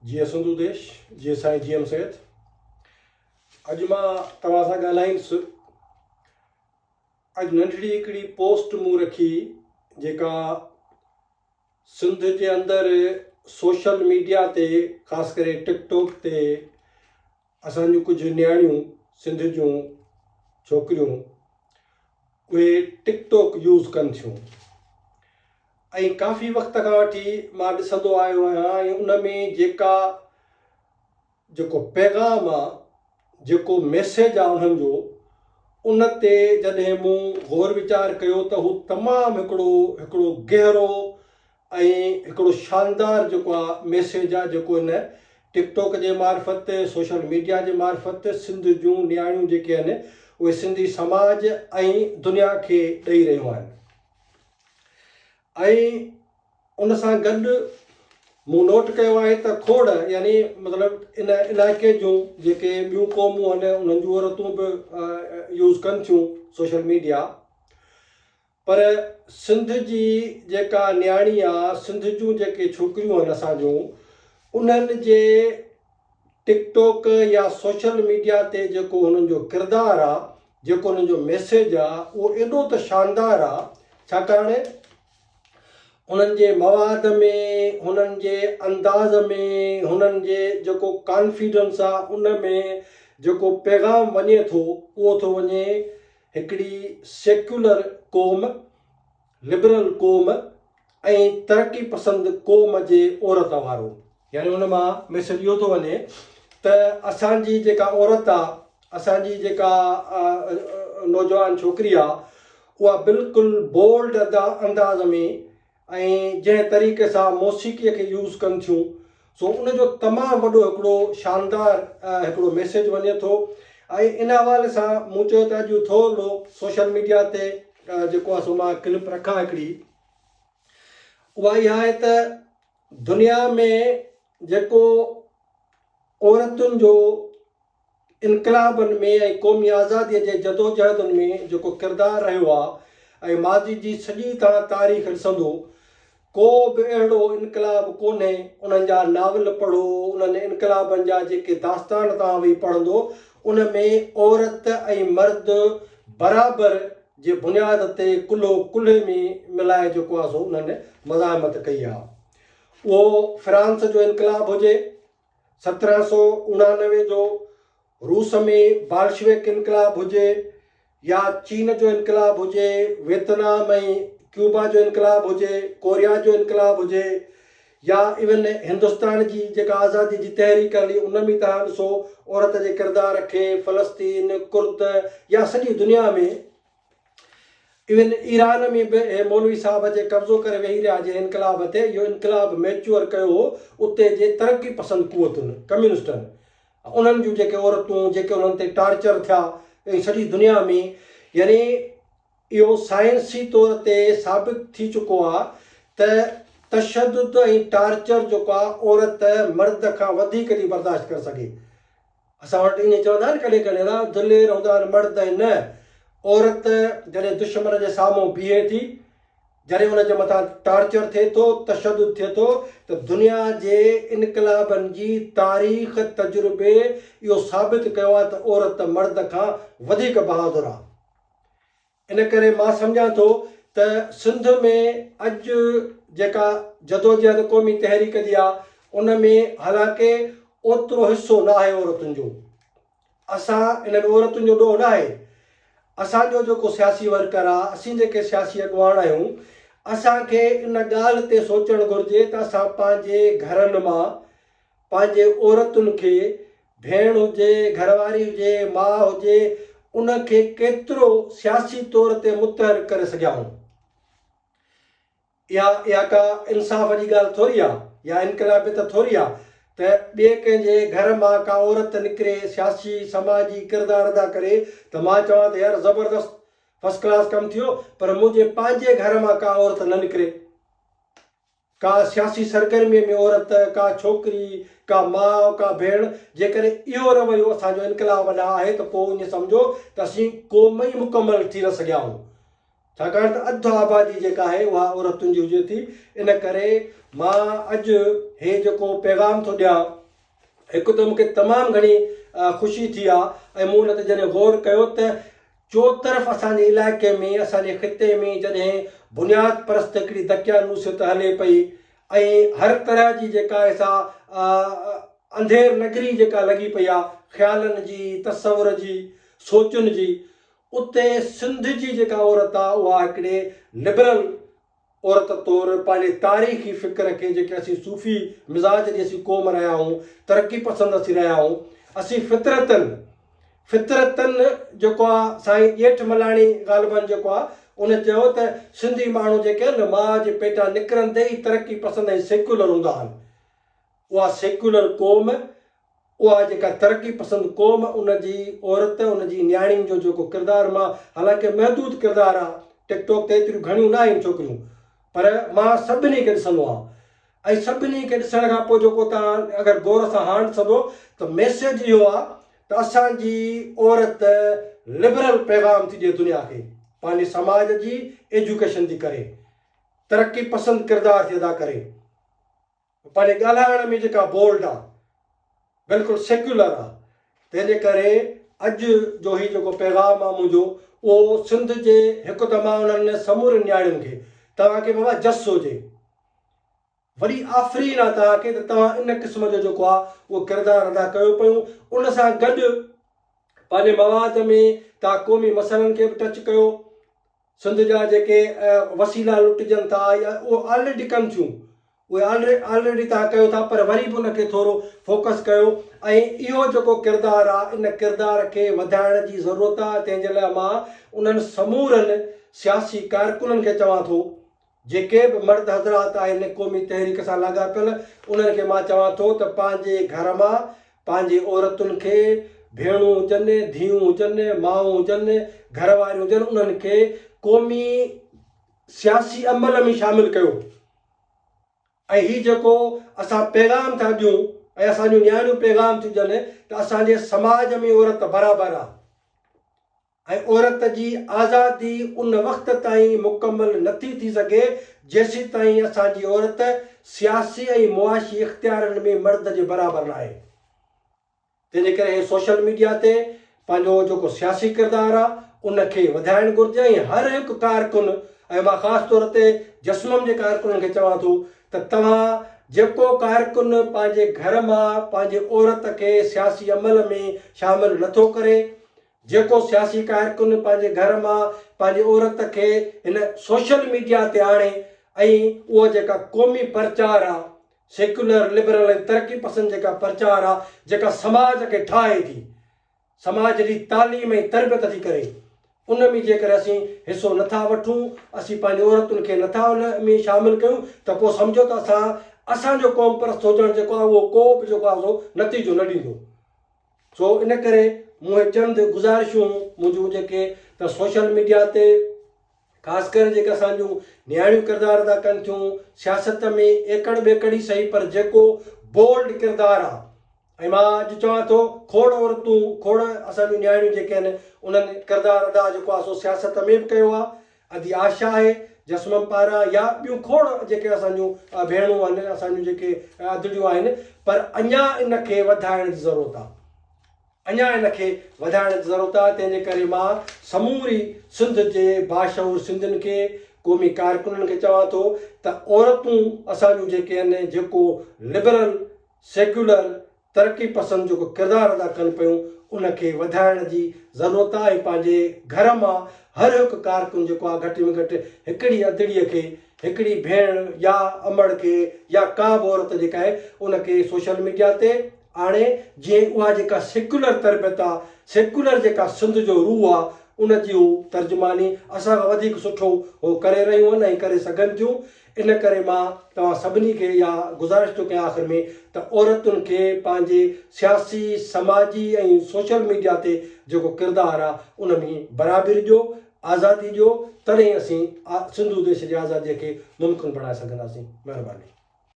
जीअं सिंधु देश जीअं साईं जीएम सैद। अॼु मां तव्हां सां ॻाल्हाईंदुसि। अॼु नंढड़ी हिकिड़ी पोस्ट मूं रखी जेका सिंध जे अंदरि सोशल मीडिया ते ख़ासि करे टिकटॉक ते असांजूं कुझु नियाणियूं सिंध जूं छोकिरियूं उहे टिकटॉक यूज़ कनि थियूं ऐं काफ़ी वक़्त खां वठी मां ॾिसंदो आयो आहियां ऐं उन में जेको पैगाम आहे जेको मैसेज आहे उन्हनि जो उन ते जॾहिं मूं गौर वीचार कयो त हू तमामु हिकिड़ो गहरो ऐं हिकिड़ो शानदार जेको आहे मैसेज आहे जेको इन टिकटॉक जे मार्फत सोशल मीडिया जे मार्फत सिंध जूं नियाणियूं जेके आहिनि उहे सिंधी समाज ऐं दुनिया खे ॾेई रहियूं आहिनि। ऐं उन सां गॾु मूं नोट कयो आहे त खोड़ यानी मतिलबु इन इलाइक़े जूं जेके ॿियूं क़ौमूं आहिनि उन्हनि जूं औरतूं बि यूज़ कनि थियूं सोशल मीडिया, पर सिंध जी जेका नियाणी आहे सिंध जूं जेके छोकिरियूं आहिनि असांजूं उन्हनि जे टिकटॉक या सोशल मीडिया ते जेको हुननि जो किरदारु आहे जेको हुननि जो मैसेज आहे उहो एॾो त शानदार आहे छाकाणि हुननि जे मवाद में हुननि जे अंदाज़ में हुननि जे जेको कॉन्फिडेंस आहे उन में जेको पैगाम वञे थो उहो थो वञे हिकिड़ी सेक्युलर क़ौम, लिबरल क़ौम ऐं तरक़ी पसंदि क़ौम जे औरत वारो। यानी हुन मां मैसेज इहो थो वञे त असांजी जेका औरत आहे असांजी जेका नौजवान छोकिरी आहे उहा बिल्कुलु बोल्ड अंदाज़ में ऐं जंहिं तरीक़े सां मौसीक़ीअ खे यूज़ कनि थियूं सो उनजो तमामु वॾो हिकिड़ो शानदार हिकिड़ो मैसेज वञे थो। ऐं इन हवाले सां मूं चयो त अॼु थोरो सोशल मीडिया ते जेको आहे सो मां क्लिप रखां हिकिड़ी, उहा इहा आहे त दुनिया में जेको औरतुनि जो इनकलाबनि में ऐं क़ौमी आज़ादीअ जे जदोजहदुनि में जेको किरदारु रहियो आहे ऐं माज़ी जी सॼी तव्हां तारीख़ ॾिसंदो को बि अहिड़ो इनकलाब कोन्हे। उन्हनि जा नावल पढ़ो, उन्हनि इनकलाबनि जा जेके दास्तान तव्हां वेही पढ़ंदो उन में औरत ऐं मर्द बराबरि जे बुनियाद ते कुल्हो कुल्हे में मिलाए जेको आहे सो उन्हनि मज़ाहमत कई आहे। उहो फ्रांस जो इनकलाब हुजे 1789 जो, रूस में बाल्शविक इनकलाब हुजे या चीन जो इनकलाब हुजे, वियतनाम ऐं क्यूबा जो इनकलाब हुजे, कोरिया जो इनकलाब हुजे या इवन हिंदुस्तान जी जेका आज़ादी जी तहरीक हली उन में तव्हां ॾिसो औरत जे किरदार खे फ़लस्तीन, कुर्द या सॼी दुनिया में, इवन ईरान में बि मौलवी साहब जे कब्ज़ो करे वेही रहिया जे इनकलाब ते, इहो इनकलाब मैच्योर कयो हो उते जे तरक़ी पसंदि क़ुवतुनि कम्युनिस्टनि, उन्हनि जूं जेके औरतूं जेके उन्हनि ते टार्चर थिया ऐं सॼी दुनिया में। यानी इहो साइंसी तौर ते साबित थी चुको आहे त तशदुद ऐं टार्चर जेको आहे औरत मर्द खां वधीक थी बर्दाश्त करे सघे। असां वटि ईअं चवंदा आहिनि कॾहिं कॾहिं ना दिलेर हूंदा आहिनि मर्द ऐं न, औरत जॾहिं दुश्मन जे साम्हूं बीहे थी, जॾहिं हुनजे मथां टार्चर थिए थो, तशदुद थिए थो त दुनिया जे इनकलाबनि जी तारीख़ तजुर्बे इहो साबित कयो आहे त औरत मर्द खां वधीक बहादुर आहे। इन करे मां सम्झां थो त सिंध में अॼु जेका जदोजहद क़ौमी तहरीक जी आहे उन में हालांकि ओतिरो हिसो न आहे औरतुनि जो। असां इन्हनि औरतुनि जो ॾोह न आहे, असांजो जेको सियासी वर्कर आहे, असीं जेके सियासी अॻुवान आहियूं, असांखे इन ॻाल्हि ते सोचणु घुरिजे त असां पंहिंजे घरनि मां पंहिंजे औरतुनि खे, भेण हुजे, घरवारी हुजे, माउ हुजे, उनखे केतिरो सियासी तौर ते मुतहर करे सघियाऊं। इहा का इंसाफ़ जी ॻाल्हि थोरी आहे या इनकलाबियत थोरी आहे त ॿिए कंहिंजे घर मां का औरत निकिरे सियासी समाजी किरदारु अदा करे त मां चवां त यार ज़बरदस्त फर्स्ट क्लास कमु थियो, पर मुंहिंजे पंहिंजे घर मां का औरत न निकिरे, का सियासी सरगर्मीअ में औरत, का छोकिरी, का माउ, का भेण, जेकॾहिं इहो रवैयो असांजो इनकलाब ॾांहुं आहे त पोइ ईअं सम्झो त असीं क़ौम ई मुकमल थी न सघिया आहियूं। छाकाणि त अधु आबादी जेका आहे उहा औरतुनि जी हुजे थी। इन करे मां अॼु हे जेको पैगाम थो ॾियां, हिकु त मूंखे तमामु घणी ख़ुशी थी आहे ऐं मूं हुन ते जॾहिं गौर कयो त चोतरफ़ असांजे इलाइक़े में, असांजे ख़िते में जॾहिं बुनियाद परस्त हिकिड़ी दकियानूसियत हले पई ऐं हर तरह जी जेका आहे सा अंधेर नगरी जेका लॻी पई आहे ख़्यालनि जी, तसवुर जी, सोचुनि जी, उते सिंध जी जेका औरत आहे उहा हिकिड़े लिबरल औरत तौरु पंहिंजे तारीख़ी फ़िक्र खे, जेके असीं सूफ़ी मिज़ाज जी असीं क़ौम रहिया आहियूं, तरक़ी पसंदि असीं रहिया आहियूं, असीं फितरतनि जेको आहे साईं ॼेठ मलाणी ग़ालिबन जेको आहे उन चयो त सिंधी माण्हू जेके आहिनि न माउ जे पेटां निकिरंदे ई तरक़ी पसंदि ऐं सेक्युलर हूंदा आहिनि। उहा सेक्युलर क़ौम, उहा जेका तरक़ी पसंदि क़ौम, उनजी औरत, उनजी न्याणियुनि जो जेको किरदारु, मां हालांकि महदूद किरदारु आहे, टिकटॉक ते एतिरियूं घणियूं न आहिनि छोकिरियूं, पर मां सभिनी खे ॾिसंदो आहियां ऐं सभिनी खे ॾिसण खां पोइ जेको तव्हां अगरि गौर सां हाणे ॾिसंदो त मैसेज इहो आहे त असांजी औरत लिबरल पैगाम थी ॾिए दुनिया खे, पंहिंजे समाज जी एजुकेशन थी करे, तरक़ी पसंदि किरदारु थी अदा करे, पंहिंजे ॻाल्हाइण में जेका बोल्ड आहे बिल्कुलु सेक्युलर आहे। तंहिंजे करे अॼु जो ही जेको पैगाम आहे मुंहिंजो, उहो सिंध जे हिकु त मां उन्हनि समूरे न्याणियुनि खे, तव्हांखे बाबा जस हुजे, वरी आफ़रीन आहे तव्हांखे त तव्हां इन क़िस्म जो जेको आहे उहो किरदारु अदा कयो पियूं। उन सां गॾु पंहिंजे मवाद में तव्हां क़ौमी मसइलनि खे बि टच कयो, सिंध जा जेके वसीला लुटिजनि था या उहो ऑलरेडी कनि थियूं, उहे ऑलरेडी तव्हां कयो था, पर वरी बि उनखे थोरो फोकस कयो ऐं इहो जेको किरदारु आहे इन किरदार खे वधाइण जी ज़रूरत आहे। तंहिंजे लाइ मां उन्हनि समूरनि सियासी कारकुननि खे चवां थो, जेके बि मर्द हज़रात आहिनि क़ौमी तहरीक सां लाॻापियल, उन्हनि खे मां चवां थो त पंहिंजे घर मां पंहिंजी औरतुनि खे, भेणूं हुजनि, धीअरूं हुजनि, माऊं हुजनि, घर वारियूं हुजनि, उन्हनि खे क़ौमी सियासी अमल में शामिलु कयो। ऐं हीउ जेको असां पैगाम था ॾियूं ऐं असांजूं न्याणियूं पैगाम थियूं ॾियनि त असांजे समाज में औरत बराबरि आहे ऐं औरत जी आज़ादी उन वक़्त ताईं मुकमल नथी थी सघे जेसीं ताईं असांजी औरत सियासी ऐं मुआशी इख़्तियारनि में मर्द जे बराबरि न आहे। तंहिंजे करे सोशल मीडिया ते पंहिंजो जेको सियासी किरदारु आहे उनखे वधाइणु घुरिजे ऐं हर हिकु कारकुन, ऐं मां ख़ासि तौर ते जस्मम जे कारकुननि खे चवां थो त तव्हां जेको कारकुन पंहिंजे घर मां पंहिंजे औरत खे सियासी अमल में शामिलु नथो करे, जेको सियासी कारकुन पंहिंजे घर मां पंहिंजी औरत खे हिन सोशल मीडिया ते आणे ऐं उहा जेका क़ौमी प्रचार आहे, सेक्युलर लिबरल ऐं तरक़ी पसंदि जेका प्रचार आहे, जेका समाज खे ठाहे थी, समाज जी तालीम ऐं तरबियत थी करे, उन में जेकर असीं हिसो नथा वठूं, असीं पंहिंजी औरतुनि खे नथा उन में शामिलु कयूं, त पोइ सम्झो त असांजो क़ौम परस्त हुजणु जेको आहे उहो को बि जेको आहे उहो नतीजो न ॾींदो। सो इन करे मूं चंद गुज़ारिशूं मुंहिंजूं जेके त सोशल मीडिया ते ख़ासि करे जेके असांजूं न्याणियूं किरदारु अदा कनि थियूं, सियासत में एकड़ ॿेकड़ी सही, पर जेको बोल्ड किरदारु आहे, ऐं मां अॼु चवां थो खोड़ औरतूं, खोड़ असांजूं न्याणियूं जेके आहिनि उन्हनि किरदारु अदा जेको आहे सो सियासत में बि कयो आहे। अदी आशा आहे जस्मम पारां या ॿियूं खोड़ जेके असांजूं भेणूं आहिनि, असांजूं जेके अदड़ियूं आहिनि, पर अञा इनखे वधाइण जी ज़रूरत आहे, अञा इनखे वधाइण जी ज़रूरत आहे। तंहिंजे करे मां समूरी सिंध जे बाशऊर सिंधियुनि खे, क़ौमी कारकुननि खे चवां थो त औरतूं असांजूं जेके आहिनि, जेको लिबरल सेक्युलर तरक़ी पसंदि जेको किरदारु अदा कनि पियूं, उनखे वधाइण जी ज़रूरत आहे। ऐं पंहिंजे घर मां हर हिकु कारकुन जेको आहे घटि में घटि हिकिड़ी अदड़ीअ खे, हिकिड़ी भेण या अमड़ खे या का बि औरत जेका आहे उनखे सोशल मीडिया ते आणे, जीअं उहा जेका सेक्युलर तरबियत आहे, सेक्युलर जेका सिंध जो रूह आहे, उनजी तर्जुमानी असां खां वधीक सुठो उहो करे रहियूं आहिनि ऐं करे सघनि थियूं। इन करे मां तव्हां सभिनी खे इहा गुज़ारिश थो कयां आख़िर में त औरतुनि खे पंहिंजे सियासी, समाजी ऐं सोशल मीडिया ते जेको किरदारु आहे उन में बराबरी ॾियो, आज़ादी ॾियो, तॾहिं असीं सिंधु देश जी आज़ादीअ खे मुमकिन बणाए सघंदासीं। महिरबानी।